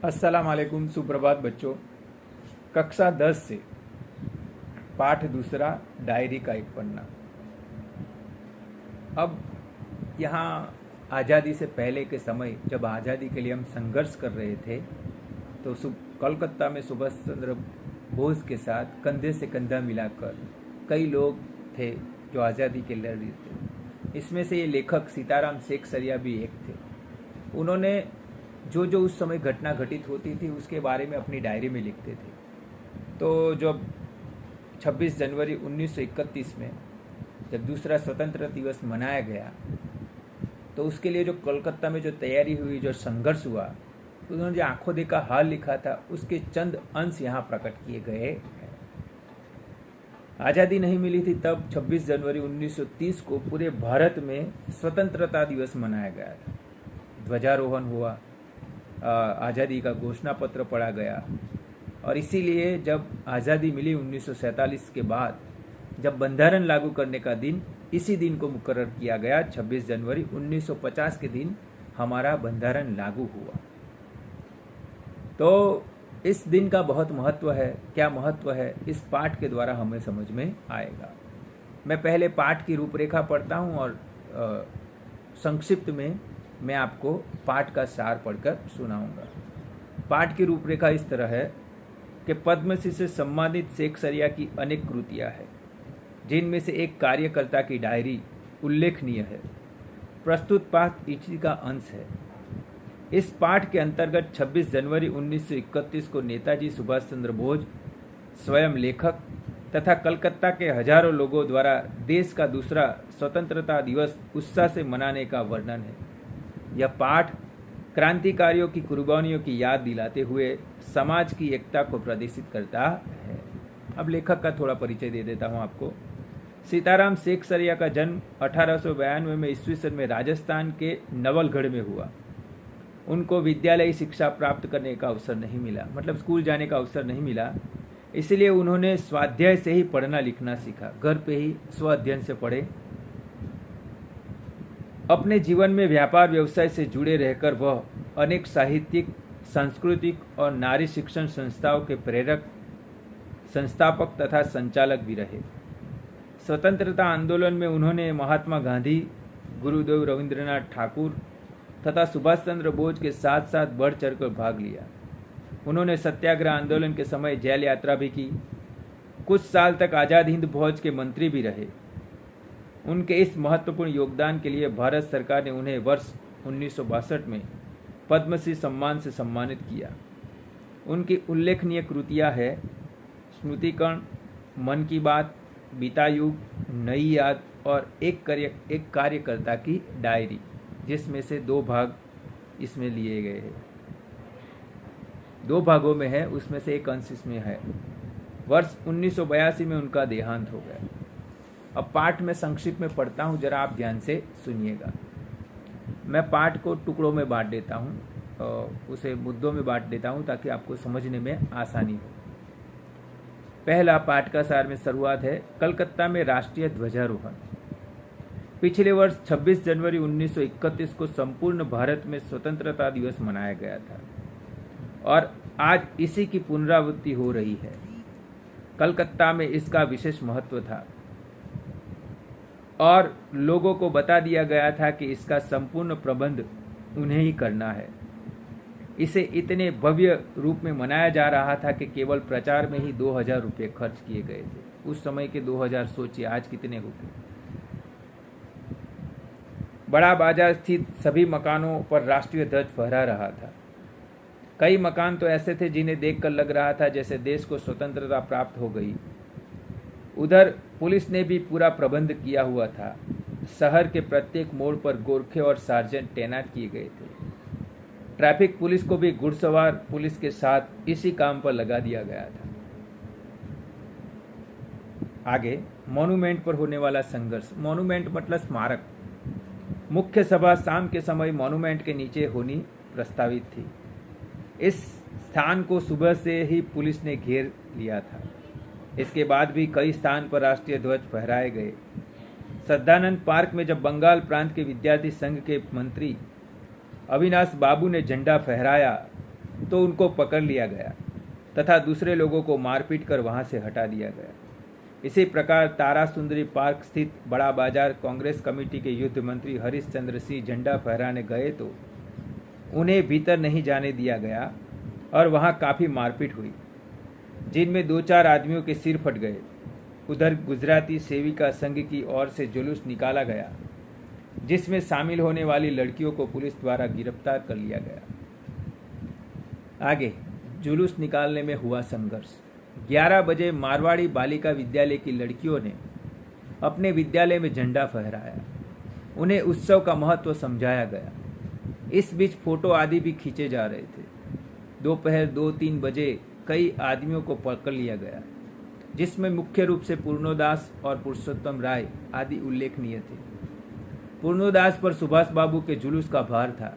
अस्सलाम वालेकुम। सुप्रभात बच्चों। कक्षा 10 से पाठ दूसरा, डायरी का एक पन्ना। अब यहाँ आज़ादी से पहले के समय, जब आज़ादी के लिए हम संघर्ष कर रहे थे, तो कोलकाता में सुभाष चंद्र बोस के साथ कंधे से कंधा मिलाकर कई लोग थे जो आज़ादी के लड़े थे। इसमें से ये लेखक सीताराम सेकसरिया भी एक थे। उन्होंने जो जो उस समय घटना घटित होती थी उसके बारे में अपनी डायरी में लिखते थे। तो जब 26 जनवरी 1931 में जब दूसरा स्वतंत्रता दिवस मनाया गया, तो उसके लिए जो कोलकाता में जो तैयारी हुई, जो संघर्ष हुआ, उन्होंने जो आंखों देखा हाल लिखा था, उसके चंद अंश यहाँ प्रकट किए गए हैं। आज़ादी नहीं मिली थी तब 26 जनवरी 1930 को पूरे भारत में स्वतंत्रता दिवस मनाया गया था। ध्वजारोहण हुआ, आज़ादी का घोषणा पत्र पढ़ा गया, और इसीलिए जब आज़ादी मिली 1947 के बाद, जब बंधारण लागू करने का दिन इसी दिन को मुकर्रर किया गया, 26 जनवरी 1950 के दिन हमारा बंधारण लागू हुआ। तो इस दिन का बहुत महत्व है। क्या महत्व है, इस पाठ के द्वारा हमें समझ में आएगा। मैं पहले पाठ की रूपरेखा पढ़ता हूँ और संक्षिप्त में मैं आपको पाठ का सार पढ़कर सुनाऊंगा। पाठ की रूपरेखा इस तरह है कि पद्मश्री से सम्मानित सेकसरिया की अनेक कृतियां हैं, जिनमें से एक कार्यकर्ता की डायरी उल्लेखनीय है। प्रस्तुत पाठ इसी का अंश है। इस पाठ के अंतर्गत 26 जनवरी 1931 को नेताजी सुभाष चंद्र बोस स्वयं लेखक तथा कलकत्ता के हजारों लोगों द्वारा देश का दूसरा स्वतंत्रता दिवस उत्साह से मनाने का वर्णन है। यह पाठ क्रांतिकारियों की कुर्बानियों की याद दिलाते हुए समाज की एकता को प्रदर्शित करता है। अब लेखक का थोड़ा परिचय दे देता हूं आपको। सीताराम सेकसरिया का जन्म 1892 में ईस्वी सन में राजस्थान के नवलगढ़ में हुआ। उनको विद्यालयी शिक्षा प्राप्त करने का अवसर नहीं मिला, मतलब स्कूल जाने का अवसर नहीं मिला। इसलिए उन्होंने स्वाध्याय से ही पढ़ना लिखना सीखा। घर पे ही स्व अध्ययन से पढ़े। अपने जीवन में व्यापार व्यवसाय से जुड़े रहकर वह अनेक साहित्यिक, सांस्कृतिक और नारी शिक्षण संस्थाओं के प्रेरक, संस्थापक तथा संचालक भी रहे। स्वतंत्रता आंदोलन में उन्होंने महात्मा गांधी, गुरुदेव रविंद्रनाथ ठाकुर तथा सुभाष चंद्र बोस के साथ साथ बढ़ चढ़कर भाग लिया। उन्होंने सत्याग्रह आंदोलन के समय जेल यात्रा भी की। कुछ साल तक आज़ाद हिंद फौज के मंत्री भी रहे। उनके इस महत्वपूर्ण योगदान के लिए भारत सरकार ने उन्हें वर्ष 1962 में पद्मश्री सम्मान से सम्मानित किया। उनकी उल्लेखनीय कृतियां हैं स्मृतिकण, मन की बात, बीता युग, नई याद और एक कार्यकर्ता की डायरी, जिसमें से 2 भाग इसमें लिए गए हैं। 2 भागों में है, उसमें से एक अंश इसमें है। वर्ष 1982 में उनका देहांत हो गया। अब पाठ में संक्षिप्त में पढ़ता हूँ, जरा आप ध्यान से सुनिएगा। मैं पाठ को टुकड़ों में बांट देता हूँ, उसे मुद्दों में बांट देता हूँ ताकि आपको समझने में आसानी हो। पहला पाठ का सार में शुरुआत है। कलकत्ता में राष्ट्रीय ध्वजारोहण। पिछले वर्ष 26 जनवरी 1931 को संपूर्ण भारत में स्वतंत्रता दिवस मनाया गया था और आज इसी की पुनरावृत्ति हो रही है। कलकत्ता में इसका विशेष महत्व था और लोगों को बता दिया गया था कि इसका संपूर्ण प्रबंध उन्हें ही करना है। इसे इतने भव्य रूप में मनाया जा रहा था कि केवल प्रचार में ही 2000 रुपये खर्च किए गए थे। उस समय के 2000 सोचिए आज कितने होते। बड़ा बाजार स्थित सभी मकानों पर राष्ट्रीय ध्वज फहरा रहा था। कई मकान तो ऐसे थे जिन्हें देखकर लग रहा था जैसे देश को स्वतंत्रता प्राप्त हो गई। उधर पुलिस ने भी पूरा प्रबंध किया हुआ था। शहर के प्रत्येक मोड़ पर गोरखे और सार्जेंट तैनात किए गए थे। ट्रैफिक पुलिस को भी घुड़सवार पुलिस के साथ इसी काम पर लगा दिया गया था। आगे मॉन्यूमेंट पर होने वाला संघर्ष। मॉन्यूमेंट मतलब स्मारक। मुख्य सभा शाम के समय मॉन्यूमेंट के नीचे होनी प्रस्तावित थी। इस स्थान को सुबह से ही पुलिस ने घेर लिया था। इसके बाद भी कई स्थान पर राष्ट्रीय ध्वज फहराए गए। सदानंद पार्क में जब बंगाल प्रांत के विद्यार्थी संघ के मंत्री अविनाश बाबू ने झंडा फहराया तो उनको पकड़ लिया गया तथा दूसरे लोगों को मारपीट कर वहां से हटा दिया गया। इसी प्रकार तारा सुंदरी पार्क स्थित बड़ा बाजार कांग्रेस कमेटी के युद्ध मंत्री हरीश चंद्र सिंह झंडा फहराने गए तो उन्हें भीतर नहीं जाने दिया गया और वहां काफ़ी मारपीट हुई, जिनमें 2-4 आदमियों के सिर फट गए। उधर गुजराती सेविका संघ की ओर से जुलूस निकाला गया, जिसमें शामिल होने वाली लड़कियों को पुलिस द्वारा गिरफ्तार कर लिया गया। आगे जुलूस निकालने में हुआ संघर्ष। 11 बजे मारवाड़ी बालिका विद्यालय की लड़कियों ने अपने विद्यालय में झंडा फहराया। उन्हें उत्सव का महत्व समझाया गया। इस बीच फोटो आदि भी खींचे जा रहे थे। दोपहर 2-3 बजे कई आदमियों को पकड़ लिया गया, जिसमें मुख्य रूप से पूर्णोदास और पुरुषोत्तम राय आदि उल्लेखनीय थे। पूर्णोदास पर सुभाष बाबू के जुलूस का भार था।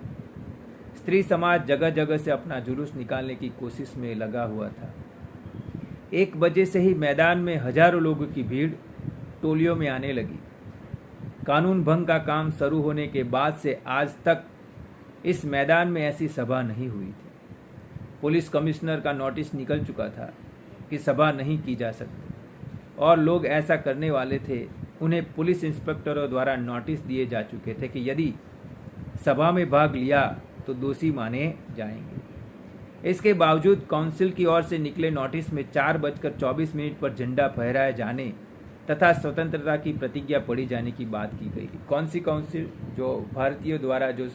स्त्री समाज जगह जगह से अपना जुलूस निकालने की कोशिश में लगा हुआ था। 1 बजे से ही मैदान में हजारों लोगों की भीड़ टोलियों में आने लगी। कानून भंग का काम शुरू होने के बाद से आज तक इस मैदान में ऐसी सभा नहीं हुई थी। पुलिस कमिश्नर का नोटिस निकल चुका था कि सभा नहीं की जा सकती, और लोग ऐसा करने वाले थे। उन्हें पुलिस इंस्पेक्टरों द्वारा नोटिस दिए जा चुके थे कि यदि सभा में भाग लिया तो दोषी माने जाएंगे। इसके बावजूद काउंसिल की ओर से निकले नोटिस में 4:24 पर झंडा फहराए जाने तथा स्वतंत्रता की प्रतिज्ञा पढ़ी जाने की बात की गई। कौन सी काउंसिल? जो भारतीयों द्वारा जो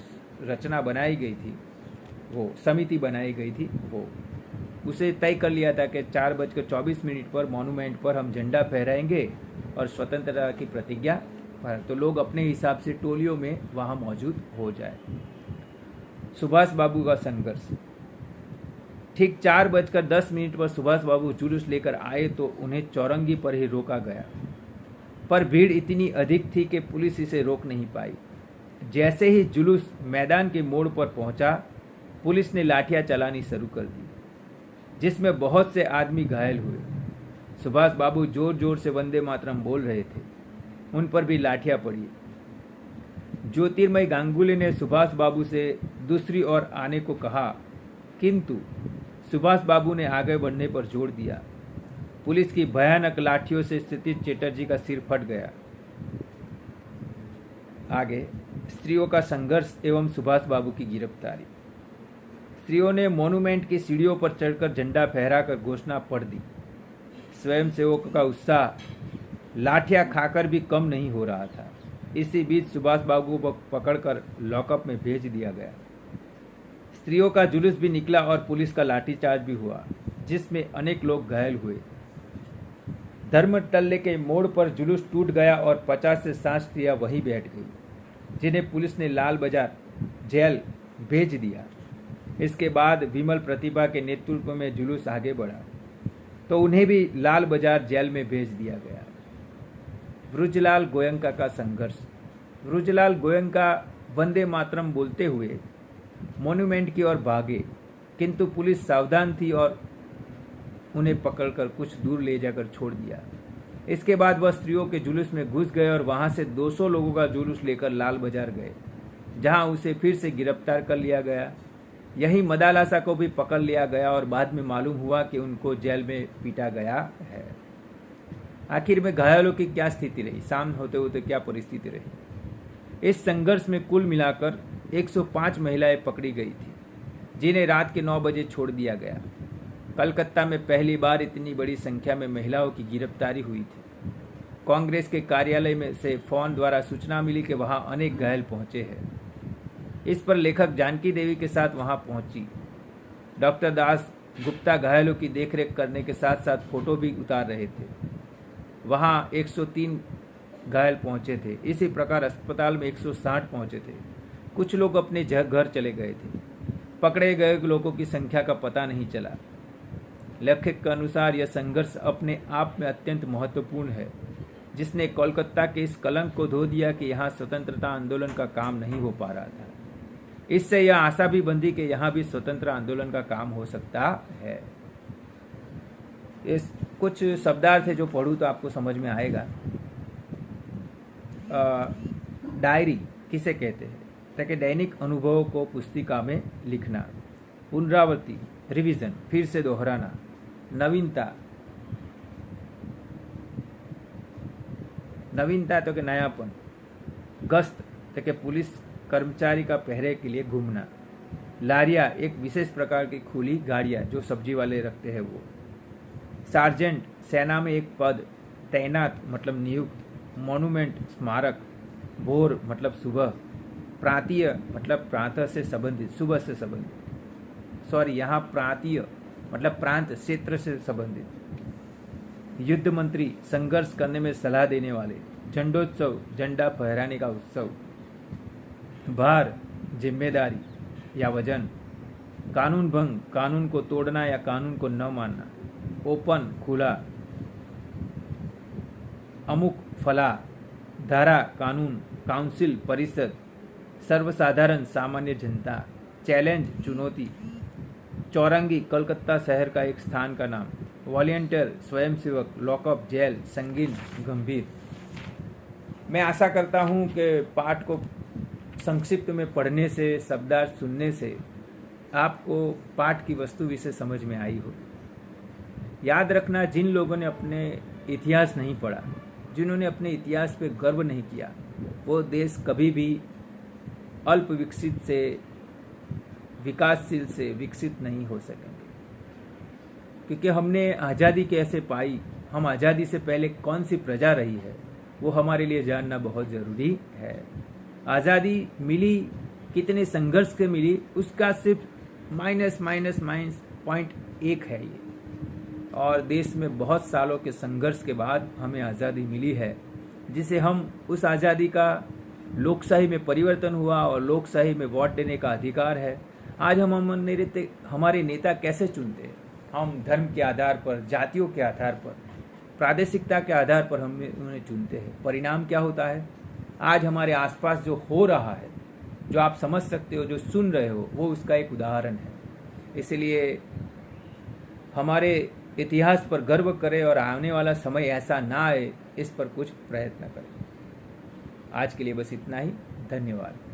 रचना बनाई गई थी, वो समिति बनाई गई थी, वो उसे तय कर लिया था कि 4:24 पर मॉन्यूमेंट पर हम झंडा फहराएंगे और स्वतंत्रता की प्रतिज्ञा पर, तो लोग अपने हिसाब से टोलियों में वहाँ मौजूद हो जाए। सुभाष बाबू का संघर्ष। ठीक 4:10 पर सुभाष बाबू जुलूस लेकर आए तो उन्हें चौरंगी पर ही रोका गया, पर भीड़ इतनी अधिक थी कि पुलिस इसे रोक नहीं पाई। जैसे ही जुलूस मैदान के मोड़ पर पहुंचा, पुलिस ने लाठियां चलानी शुरू कर दी, जिसमें बहुत से आदमी घायल हुए। सुभाष बाबू जोर जोर से वंदे मातरम बोल रहे थे, उन पर भी लाठियां पड़ी। ज्योतिर्मय गांगुली ने सुभाष बाबू से दूसरी ओर आने को कहा, किंतु सुभाष बाबू ने आगे बढ़ने पर जोर दिया। पुलिस की भयानक लाठियों से क्षितिज चैटर्जी का सिर फट गया। आगे स्त्रियों का संघर्ष एवं सुभाष बाबू की गिरफ्तारी। स्त्रियों ने मॉन्यूमेंट की सीढ़ियों पर चढ़कर झंडा फहराकर घोषणा पढ़ दी। स्वयंसेवकों का उत्साह लाठियां खाकर भी कम नहीं हो रहा था। इसी बीच सुभाष बाबू को पकड़कर लॉकअप में भेज दिया गया। स्त्रियों का जुलूस भी निकला और पुलिस का लाठीचार्ज भी हुआ, जिसमें अनेक लोग घायल हुए। धर्मटल्ले के मोड़ पर जुलूस टूट गया और 50 से 60 स्त्रियां वहीं बैठ गई, जिन्हें पुलिस ने लाल बाजार जेल भेज दिया। इसके बाद विमल प्रतिभा के नेतृत्व में जुलूस आगे बढ़ा तो उन्हें भी लाल बाजार जेल में भेज दिया गया। ब्रुजलाल गोयंका का संघर्ष। ब्रुजलाल गोयंका वंदे मातरम बोलते हुए मॉन्यूमेंट की ओर भागे, किंतु पुलिस सावधान थी और उन्हें पकड़कर कुछ दूर ले जाकर छोड़ दिया। इसके बाद वह स्त्रियों के जुलूस में घुस गए और वहां से 200 लोगों का जुलूस लेकर लाल बाजार गए, जहां उसे फिर से गिरफ्तार कर लिया गया। यही मदालासा को भी पकड़ लिया गया और बाद में मालूम हुआ कि उनको जेल में पीटा गया है। आखिर में घायलों की क्या स्थिति रही, सामने होते होते क्या परिस्थिति रही। इस संघर्ष में कुल मिलाकर 105 महिलाएं पकड़ी गई थी, जिन्हें रात के 9 बजे छोड़ दिया गया। कलकत्ता में पहली बार इतनी बड़ी संख्या में महिलाओं की गिरफ्तारी हुई थी। कांग्रेस के कार्यालय में से फोन द्वारा सूचना मिली कि वहां अनेक घायल पहुंचे हैं। इस पर लेखक जानकी देवी के साथ वहां पहुंची। डॉक्टर दास गुप्ता घायलों की देखरेख करने के साथ साथ फोटो भी उतार रहे थे। वहां 103 घायल पहुंचे थे। इसी प्रकार अस्पताल में 160 पहुंचे थे। कुछ लोग अपने घर चले गए थे। पकड़े गए लोगों की संख्या का पता नहीं चला। लेखक के अनुसार यह संघर्ष अपने आप में अत्यंत महत्वपूर्ण है, जिसने कोलकाता के इस कलंक को धो दिया कि यहाँ स्वतंत्रता आंदोलन का काम नहीं हो पा रहा था। इससे यह आशा भी बंधी कि यहाँ भी स्वतंत्र आंदोलन का काम हो सकता है। इस कुछ शब्दार्थ है जो पढ़ूँ तो आपको समझ में आएगा। डायरी किसे कहते हैं? ताकि दैनिक अनुभवों को पुस्तिका में लिखना। पुनरावृत्ति, रिवीजन, फिर से दोहराना, नवीनता, नवीनता तो कि नयापन, गश्त तो कि पुलिस कर्मचारी का पहरे के लिए घूमना, लारिया एक विशेष प्रकार की खुली गाड़ियाँ जो सब्जी वाले रखते हैं वो, सार्जेंट सेना में एक पद, तैनात मतलब नियुक्त, मॉन्यूमेंट स्मारक, भोर मतलब सुबह, प्रांतीय मतलब प्रांत से संबंधित, सुबह से संबंधित, सॉरी यहाँ प्रांतीय मतलब प्रांत क्षेत्र से संबंधित, युद्ध मंत्री संघर्ष करने में सलाह देने वाले, झंडोत्सव झंडा फहराने का उत्सव, भार जिम्मेदारी या वजन, कानून भंग कानून को तोड़ना या कानून को न मानना, ओपन खुला, अमुक फला, धारा कानून, काउंसिल परिषद, सर्वसाधारण सामान्य जनता, चैलेंज चुनौती, चौरंगी कलकत्ता शहर का एक स्थान का नाम, वॉलंटियर स्वयंसेवक, लॉकअप जेल, संगीन गंभीर। मैं आशा करता हूँ कि पाठ को संक्षिप्त में पढ़ने से, शब्दार्थ सुनने से आपको पाठ की वस्तु विषय समझ में आई हो। याद रखना, जिन लोगों ने अपने इतिहास नहीं पढ़ा, जिन्होंने अपने इतिहास पे गर्व नहीं किया, वो देश कभी भी अल्प विकसित से, विकासशील से विकसित नहीं हो सकेंगे। क्योंकि हमने आज़ादी कैसे पाई, हम आज़ादी से पहले कौन सी प्रजा रही है, वो हमारे लिए जानना बहुत ज़रूरी है। आज़ादी मिली कितने संघर्ष के मिली, उसका सिर्फ -1 है ये, और देश में बहुत सालों के संघर्ष के बाद हमें आज़ादी मिली है, जिसे हम उस आज़ादी का लोकशाही में परिवर्तन हुआ और लोकशाही में वोट देने का अधिकार है। आज हम हमारे नेता कैसे चुनते हैं? हम धर्म के आधार पर, जातियों के आधार पर, प्रादेशिकता के आधार पर हम उन्हें चुनते हैं। परिणाम क्या होता है? आज हमारे आसपास जो हो रहा है, जो आप समझ सकते हो, जो सुन रहे हो, वो उसका एक उदाहरण है। इसलिए हमारे इतिहास पर गर्व करें और आने वाला समय ऐसा ना आए, इस पर कुछ प्रयत्न करें। आज के लिए बस इतना ही। धन्यवाद।